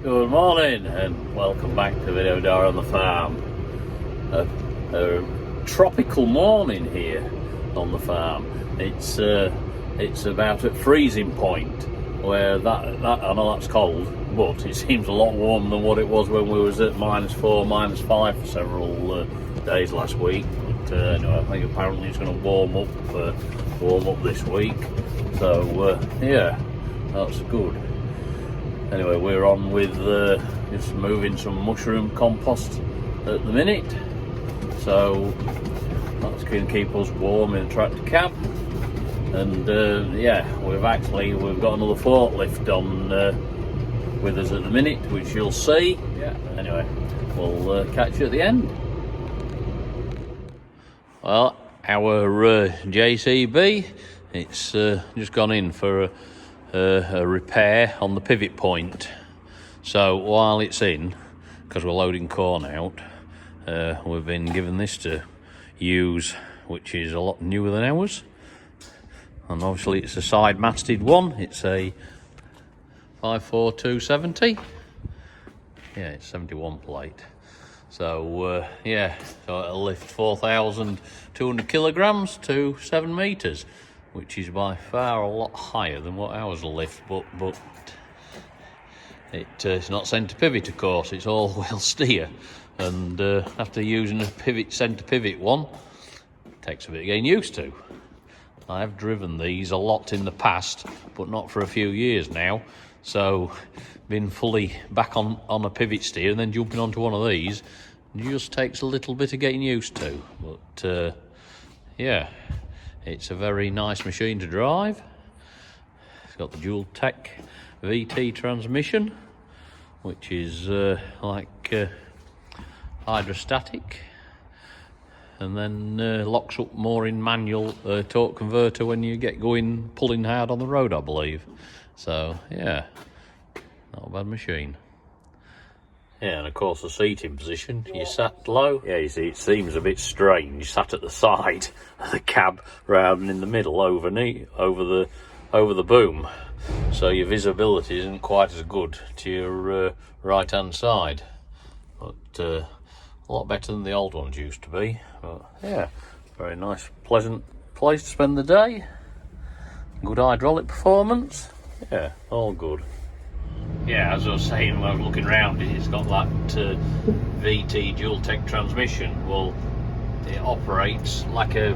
Good morning and welcome back to Video Dar on the Farm. A tropical morning here on the farm. It's about at freezing point, where that I know that's cold, but it seems a lot warmer than what it was when we was at -4, -5 for several days last week. But anyway, I think apparently it's going to warm up this week. So yeah, that's good. Anyway, we're on with just moving some mushroom compost at the minute, so that's going to keep us warm in the tractor cab. And yeah, we've got another forklift on with us at the minute, which you'll see. Yeah. Anyway, we'll catch you at the end. Well, our JCB, it's just gone in for a repair on the pivot point. So while it's in, because we're loading corn out, we've been given this to use, which is a lot newer than ours. And obviously it's a side masted one. It's a 54270. Yeah, it's 71 plate. So yeah, so it'll lift 4,200 kilograms to 7 meters, which is by far a lot higher than what ours will lift, but it's not centre pivot, of course. It's all wheel steer, and after using a centre pivot one, it takes a bit of getting used to. I have driven these a lot in the past, but not for a few years now, so been fully back on a pivot steer and then jumping onto one of these just takes a little bit of getting used to. But yeah, it's a very nice machine to drive. It's got the dual tech VT transmission, which is like hydrostatic, and then locks up more in manual torque converter when you get going pulling hard on the road, I believe. So yeah, not a bad machine. Yeah, and of course the seating position, you sat low. Yeah, you see, it seems a bit strange. You sat at the side of the cab rather than in the middle over the boom. So your visibility isn't quite as good to your right hand side. But a lot better than the old ones used to be. But yeah, very nice, pleasant place to spend the day. Good hydraulic performance. Yeah, all good. Yeah, as I was saying when I was looking around it, it's got that VT dual tech transmission. Well, it operates like a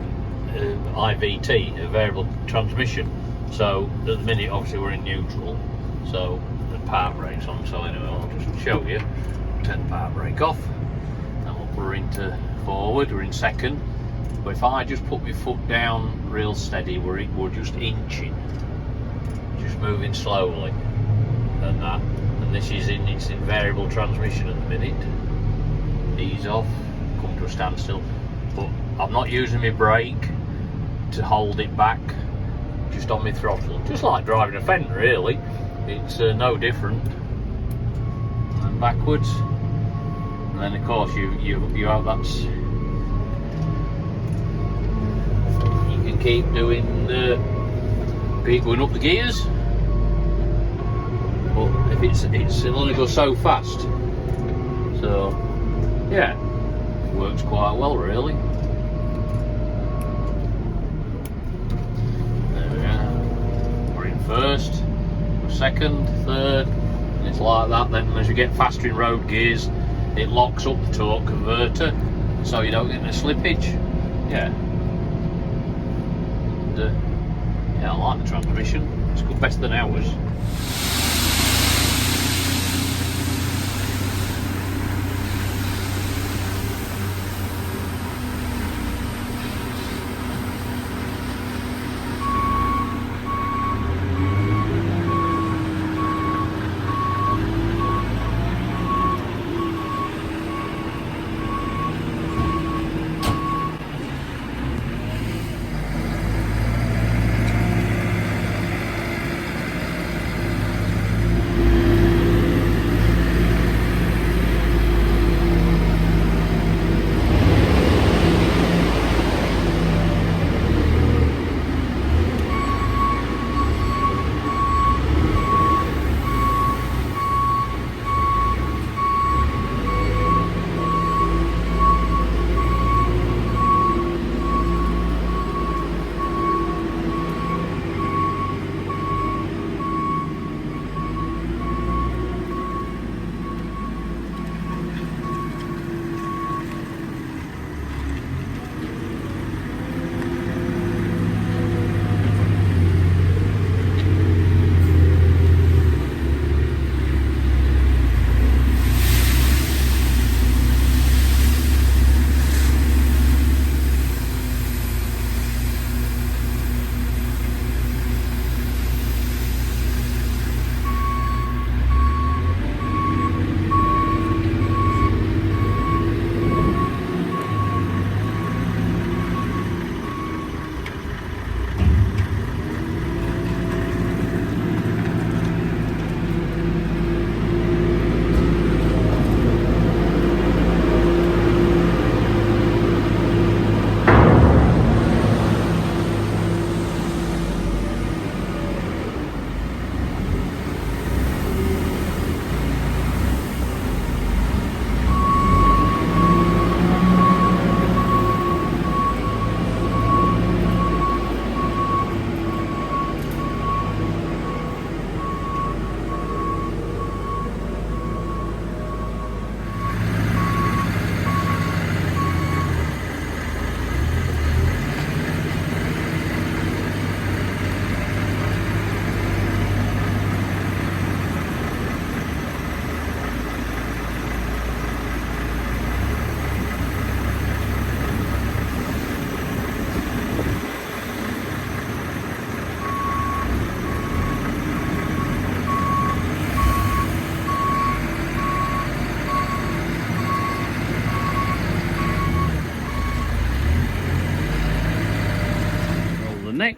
IVT, a variable transmission. So at the minute, obviously we're in neutral, so the park brake's on. So anyway, I'll just show you. Turn the park brake off, and we'll put her into forward. We're in second, but if I just put my foot down real steady, we're just inching, just moving slowly. And this is it's in variable transmission at the minute. Ease off, come to a standstill, but I'm not using my brake to hold it back, just on my throttle, just like driving a Fendt really. It's no different. And then backwards, and then of course you have that. You can keep doing keep going up the gears. But it'll only go so fast. So yeah, it works quite well really. There we are. We're in first, we're second, third, and it's like that. Then as you get faster in road gears, it locks up the torque converter, so you don't get any slippage. Yeah. And, yeah, I like the transmission. It's good, better than ours.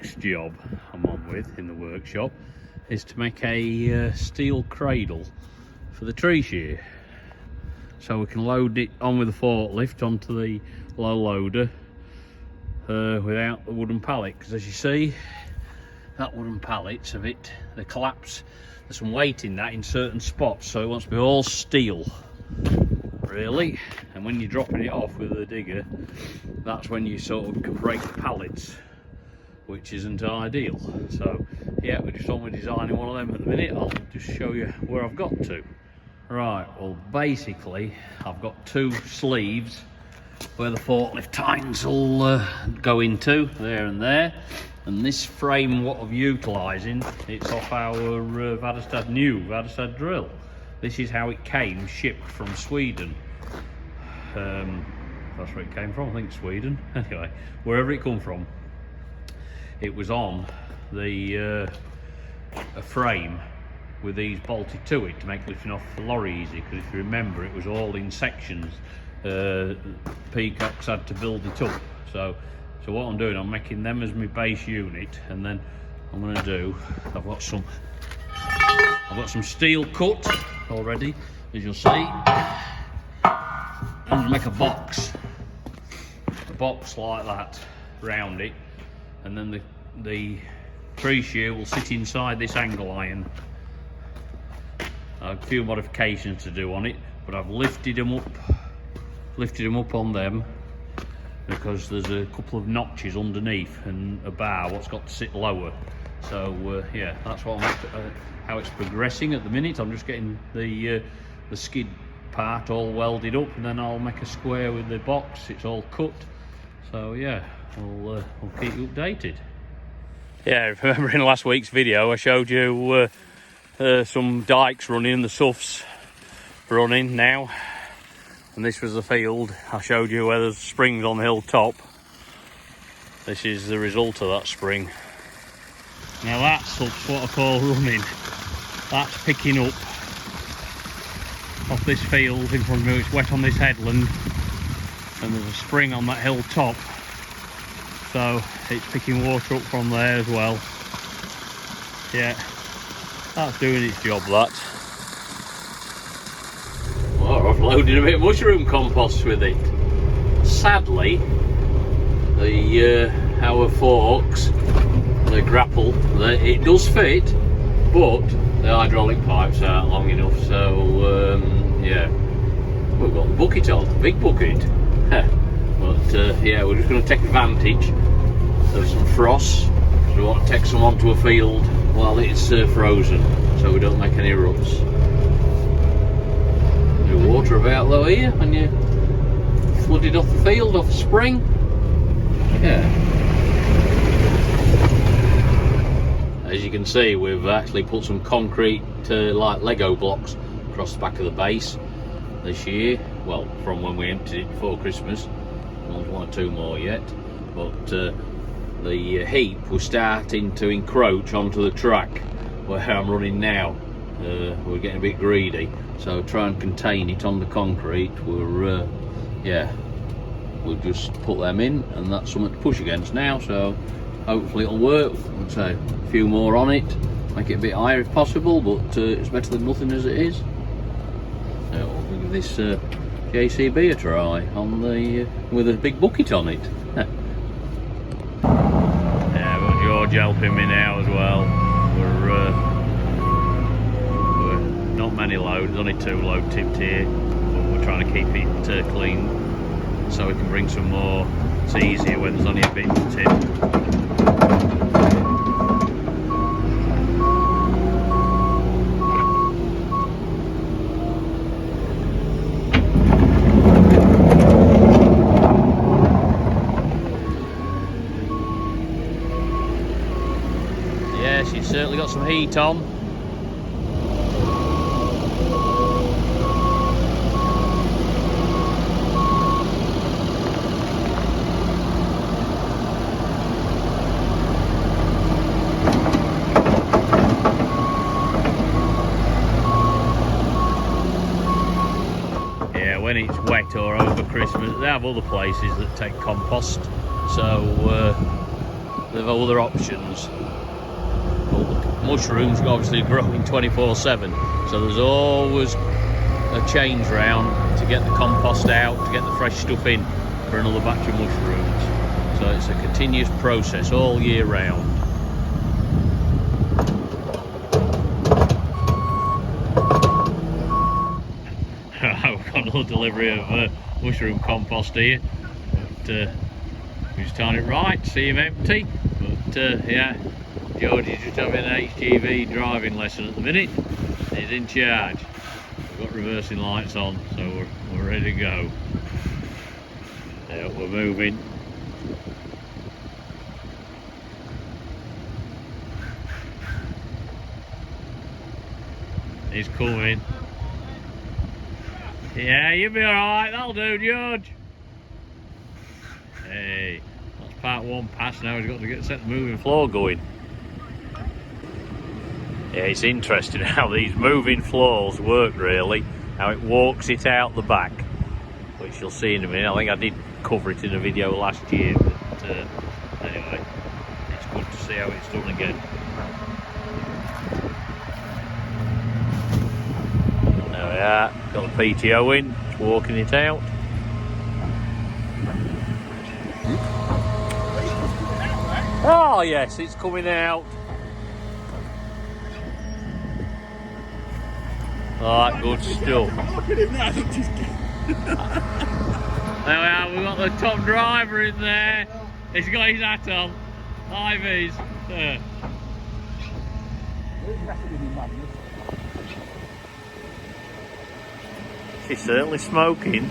next job I'm on with in the workshop is to make a steel cradle for the tree shear, so we can load it on with the forklift onto the low loader without the wooden pallet, because as you see, that wooden pallet's a bit, they collapse. There's some weight in that in certain spots, so it wants to be all steel really, and when you're dropping it off with the digger, that's when you sort of can break the pallets, which isn't ideal. So yeah, we're just on with designing one of them at the minute. I'll just show you where I've got to. Right, well basically I've got two sleeves where the forklift tines will go into, there and there. And this frame, what I'm utilising, it's off our new Vadestad drill. This is how it came, shipped from Sweden. That's where it came from, I think Sweden. Anyway, wherever it come from, it was on the a frame with these bolted to it to make lifting off the lorry easy, because if you remember, it was all in sections. Peacocks had to build it up. So what I'm doing, I'm making them as my base unit, and then I'm going to do, I've got some steel cut already, as you'll see. I'm going to make a box like that round it, and then the tree shear will sit inside this angle iron. A few modifications to do on it, but I've lifted them up on them, because there's a couple of notches underneath and a bar what's got to sit lower. So yeah, that's what how it's progressing at the minute. I'm just getting the skid part all welded up, and then I'll make a square with the box. It's all cut. So yeah, we'll keep you updated. Yeah, remember in last week's video I showed you some dikes running and the soughs running now, and this was the field. I showed you where there's springs on the hilltop. This is the result of that spring. Now that's what I call running. That's picking up off this field in front of me. It's wet on this headland, and there's a spring on that hilltop, so it's picking water up from there as well. Yeah, that's doing its job, that. Well, I've loaded a bit of mushroom compost with it. Sadly, our forks, the grapple, it does fit, but the hydraulic pipes aren't long enough, so yeah, we've got the bucket on, big bucket. But yeah, we're just going to take advantage of some frost. So we want to take some onto a field while it's frozen, so we don't make any ruts. There's water about though here when you flooded off the field, off the spring. Yeah. As you can see, we've actually put some concrete like Lego blocks across the back of the base this year. Well, from when we emptied it before Christmas. There's one or two more yet, but the heap was starting to encroach onto the track where I'm running now. We're getting a bit greedy, so try and contain it on the concrete. Yeah, we'll just put them in, and that's something to push against now, so hopefully it'll work. I'd say a few more on it, make it a bit higher if possible, but it's better than nothing as it is. So we'll give this JCB a try on with a big bucket on it. Yeah, I've got George helping me now as well. We're not many loads, only 2 load tipped here, but we're trying to keep it clean so we can bring some more. It's easier when there's only a bit to tip. She's certainly got some heat on. Yeah, when it's wet or over Christmas, they have other places that take compost, so They've other options. Well, the mushrooms obviously growing 24/7, so there's always a change round to get the compost out, to get the fresh stuff in for another batch of mushrooms. So it's a continuous process all year round. We've got another delivery of mushroom compost here, but we just timed it right, see him empty. But yeah, Georgie's just having an HGV driving lesson at the minute. He's in charge. We've got reversing lights on, so we're ready to go. Yeah, we're moving. He's coming. Yeah, you'll be alright, that'll do, George. Hey, that's part one past now. He's got to set the moving floor going. Yeah, it's interesting how these moving floors work, really. How it walks it out the back, which you'll see in a minute. I think I did cover it in a video last year, but anyway, it's good to see how it's done again. There we are, got the PTO in, it's walking it out. Oh yes, it's coming out. Alright, good stuff. Look at him now, There we are, we've got the top driver in there. He's got his hat on. Ivy's. She's certainly smoking.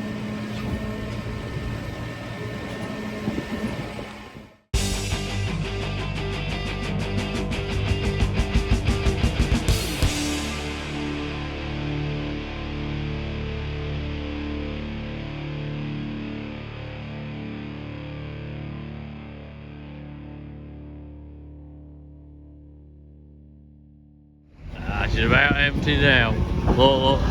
She's about empty now. Look, look.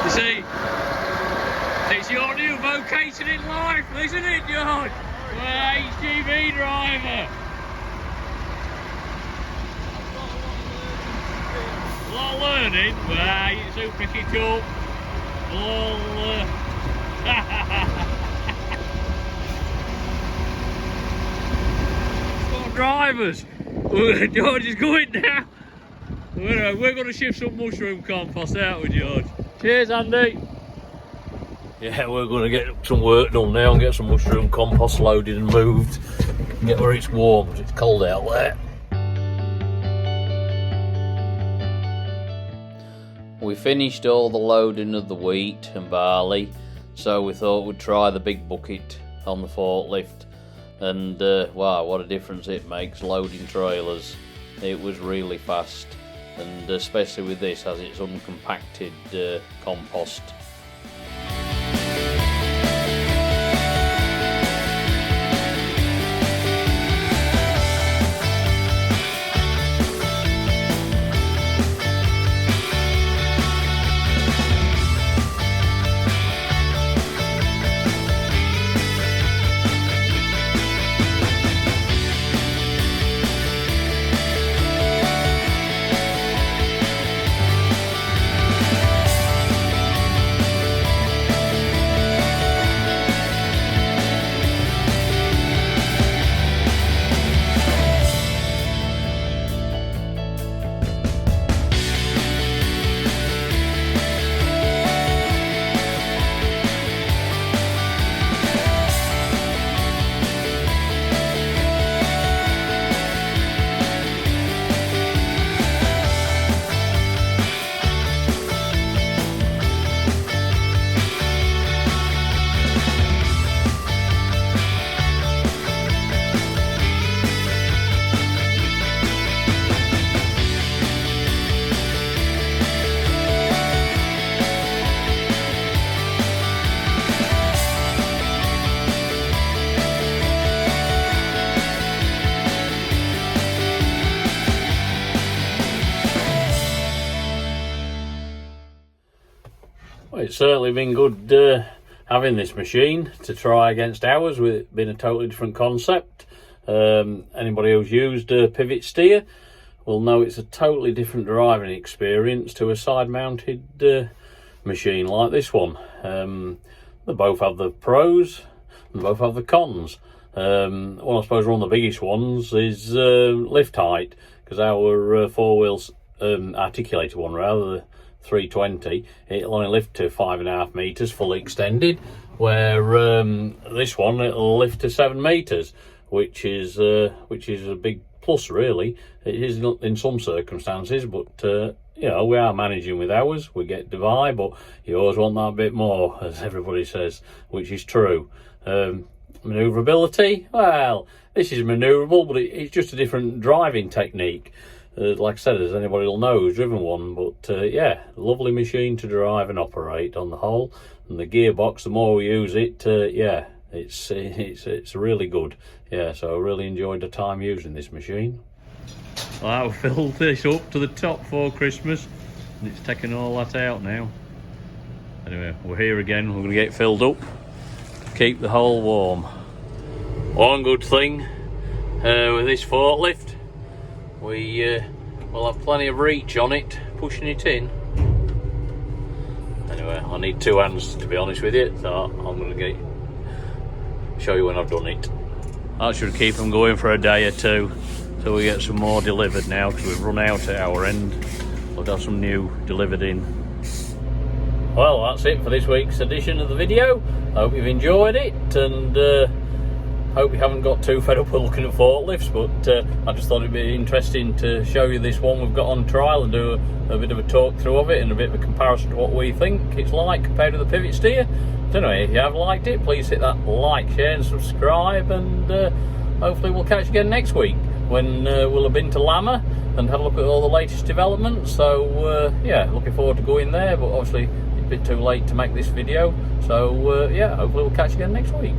You see, it's your new vocation in life, isn't it, George? Well, HGV driver. A lot of learning, but you soon pick it up. Drivers. George is going now. We're going to shift some mushroom compost out with George. Cheers, Andy. Yeah, we're going to get some work done now and get some mushroom compost loaded and moved. Get where it's warm, because it's cold out there. We finished all the loading of the wheat and barley, so we thought we'd try the big bucket on the forklift. And wow, what a difference it makes loading trailers. It was really fast, and especially with this, as it's uncompacted compost. Well, it's certainly been good having this machine to try against ours, with it being a totally different concept. Anybody who's used a pivot steer will know it's a totally different driving experience to a side-mounted machine like this one. They both have the pros and they both have the cons. Well, I suppose one of the biggest ones is lift height, because our four-wheel articulated one, rather, the 320, it'll only lift to 5.5 metres fully extended, where this one it'll lift to 7 metres, which is a big plus, really. It is in some circumstances, but you know, we are managing with ours. We get to buy, but you always want that bit more, as everybody says, which is true. Manoeuvrability, well, this is manoeuvrable, but it's just a different driving technique. Like I said, as anybody will know who's driven one, but yeah, lovely machine to drive and operate on the whole. And the gearbox, the more we use it, yeah, it's really good. Yeah, so I really enjoyed the time using this machine. Well, I've filled this up to the top for Christmas, and it's taking all that out now. Anyway, we're here again. We're going to get it filled up to keep the hole warm. One good thing with this forklift, we'll have plenty of reach on it, pushing it in. Anyway, I need two hands, to be honest with you, so I'm going to show you when I've done it. That should keep them going for a day or two, so we get some more delivered now, because we've run out at our end. We'll have some new delivered in. Well, that's it for this week's edition of the video. I hope you've enjoyed it, and hope you haven't got too fed up with looking at forklifts, but I just thought it'd be interesting to show you this one we've got on trial and do a bit of a talk through of it and a bit of a comparison to what we think it's like compared to the pivot steer. So anyway, if you have liked it, please hit that like, share and subscribe, and hopefully we'll catch you again next week when we'll have been to Lama and have a look at all the latest developments. So yeah, looking forward to going there, but obviously it's a bit too late to make this video, so yeah, hopefully we'll catch you again next week.